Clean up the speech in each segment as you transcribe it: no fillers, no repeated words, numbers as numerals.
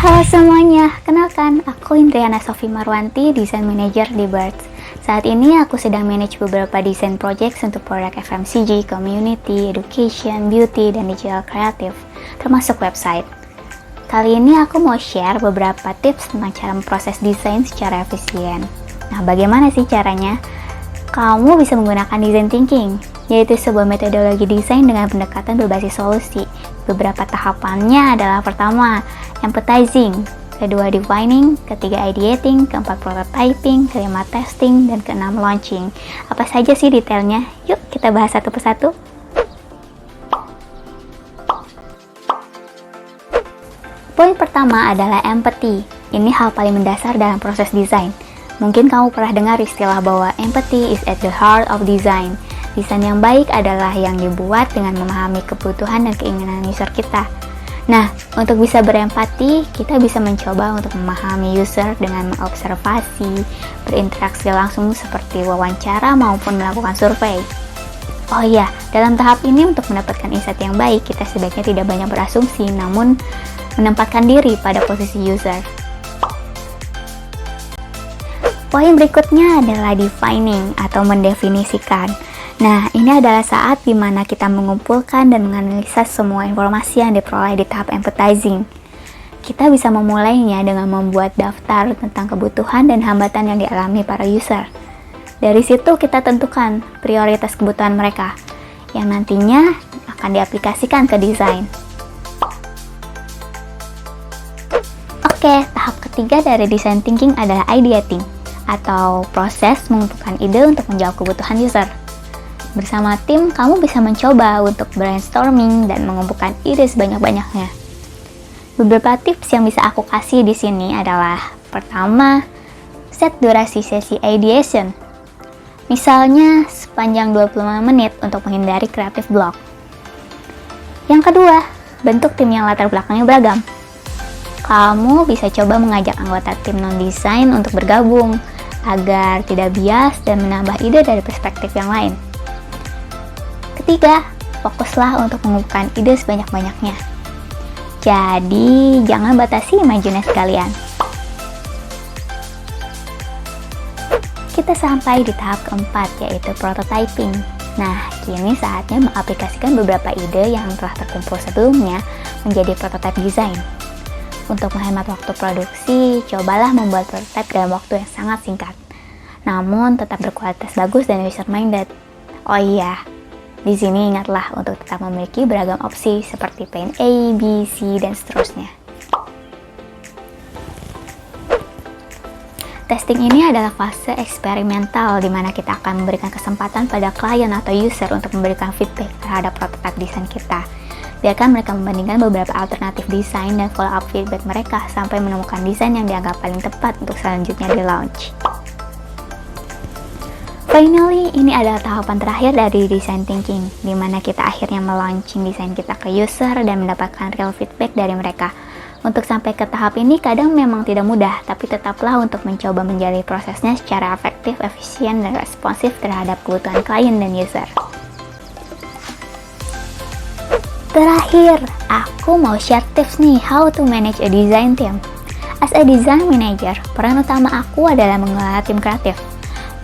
Halo semuanya, kenalkan aku Indriana Sofi Marwanti, Design Manager di Birds. Saat ini aku sedang manage beberapa desain projects untuk produk FMCG, community, education, beauty, dan digital kreatif, termasuk website. Kali ini aku mau share beberapa tips tentang cara memproses desain secara efisien. Nah, bagaimana sih caranya? Kamu bisa menggunakan design thinking, yaitu sebuah metodologi desain dengan pendekatan berbasis solusi. Beberapa tahapannya adalah pertama, empathizing, kedua defining, ketiga ideating, keempat prototyping, kelima testing, dan keenam launching. Apa saja sih detailnya? Yuk kita bahas satu persatu. Poin pertama adalah empathy. Ini hal paling mendasar dalam proses desain. Mungkin kamu pernah dengar istilah bahwa empathy is at the heart of design. Desain yang baik adalah yang dibuat dengan memahami kebutuhan dan keinginan user kita. Nah, untuk bisa berempati, kita bisa mencoba untuk memahami user dengan mengobservasi, berinteraksi langsung seperti wawancara maupun melakukan survei. Oh iya, dalam tahap ini untuk mendapatkan insight yang baik, kita sebaiknya tidak banyak berasumsi, namun menempatkan diri pada posisi user. Poin berikutnya adalah defining atau mendefinisikan. Nah, ini adalah saat dimana kita mengumpulkan dan menganalisa semua informasi yang diperoleh di tahap empathizing. Kita bisa memulainya dengan membuat daftar tentang kebutuhan dan hambatan yang dialami para user. Dari situ kita tentukan prioritas kebutuhan mereka, yang nantinya akan diaplikasikan ke desain. Oke, tahap ketiga dari design thinking adalah ideating, atau proses mengumpulkan ide untuk menjawab kebutuhan user. Bersama tim, kamu bisa mencoba untuk brainstorming dan mengumpulkan ide sebanyak-banyaknya. Beberapa tips yang bisa aku kasih di sini adalah, pertama, set durasi sesi ideation. Misalnya, sepanjang 25 menit untuk menghindari creative block. Yang kedua, bentuk tim yang latar belakangnya beragam. Kamu bisa coba mengajak anggota tim non-design untuk bergabung, agar tidak bias dan menambah ide dari perspektif yang lain. Ketiga, fokuslah untuk mengumpulkan ide sebanyak-banyaknya. Jadi, jangan batasi imajinasi kalian. Kita sampai di tahap keempat, yaitu prototyping. Nah, kini saatnya mengaplikasikan beberapa ide yang telah terkumpul sebelumnya menjadi prototype design. Untuk menghemat waktu produksi, cobalah membuat prototype dalam waktu yang sangat singkat, namun tetap berkualitas bagus dan user-minded. Oh iya, di sini ingatlah untuk tetap memiliki beragam opsi seperti plan A, B, C, dan seterusnya. Testing ini adalah fase eksperimental di mana kita akan memberikan kesempatan pada klien atau user untuk memberikan feedback terhadap prototype desain kita. Biarkan mereka membandingkan beberapa alternatif desain dan follow up feedback mereka sampai menemukan desain yang dianggap paling tepat untuk selanjutnya di-launch. Finally, ini adalah tahapan terakhir dari design thinking, di mana kita akhirnya melaunching desain kita ke user dan mendapatkan real feedback dari mereka. Untuk sampai ke tahap ini kadang memang tidak mudah, tapi tetaplah untuk mencoba menjalani prosesnya secara efektif, efisien, dan responsif terhadap kebutuhan klien dan user. Terakhir, aku mau share tips nih how to manage a design team. As a design manager, peran utama aku adalah mengelola tim kreatif.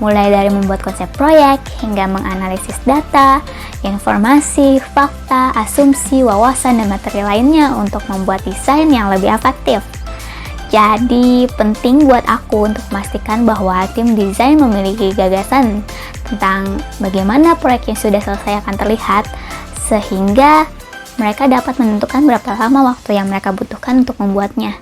Mulai dari membuat konsep proyek, hingga menganalisis data, informasi, fakta, asumsi, wawasan, dan materi lainnya untuk membuat desain yang lebih efektif. Jadi, penting buat aku untuk memastikan bahwa tim desain memiliki gagasan tentang bagaimana proyek yang sudah selesai akan terlihat, sehingga mereka dapat menentukan berapa lama waktu yang mereka butuhkan untuk membuatnya.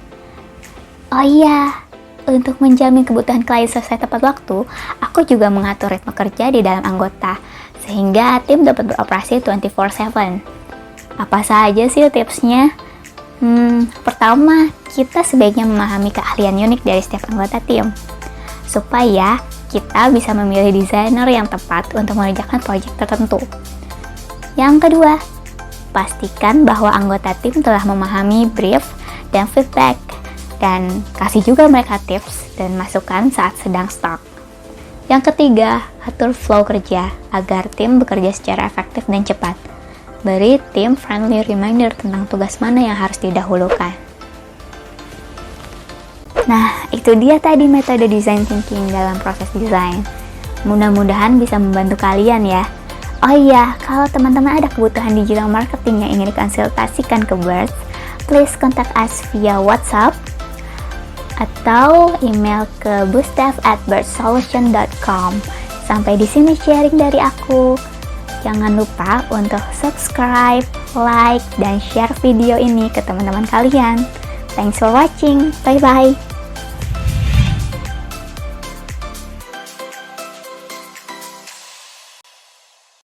Oh iya, untuk menjamin kebutuhan klien selesai tepat waktu, aku juga mengatur ritme kerja di dalam anggota, sehingga tim dapat beroperasi 24/7. Apa saja sih tipsnya? Pertama, kita sebaiknya memahami keahlian unik dari setiap anggota tim, supaya kita bisa memilih desainer yang tepat untuk mengerjakan proyek tertentu. Yang kedua, pastikan bahwa anggota tim telah memahami brief dan feedback, dan kasih juga mereka tips dan masukan saat sedang stuck. Yang ketiga, atur flow kerja agar tim bekerja secara efektif dan cepat. Beri tim friendly reminder tentang tugas mana yang harus didahulukan. Nah, itu dia tadi metode design thinking dalam proses desain. Mudah-mudahan bisa membantu kalian ya. Oh iya, kalau teman-teman ada kebutuhan digital marketing yang ingin dikonsultasikan ke Birds, please contact us via WhatsApp atau email ke bustaf@birdsolution.com. Sampai di sini sharing dari aku. Jangan lupa untuk subscribe, like, dan share video ini ke teman-teman kalian. Thanks for watching. Bye-bye.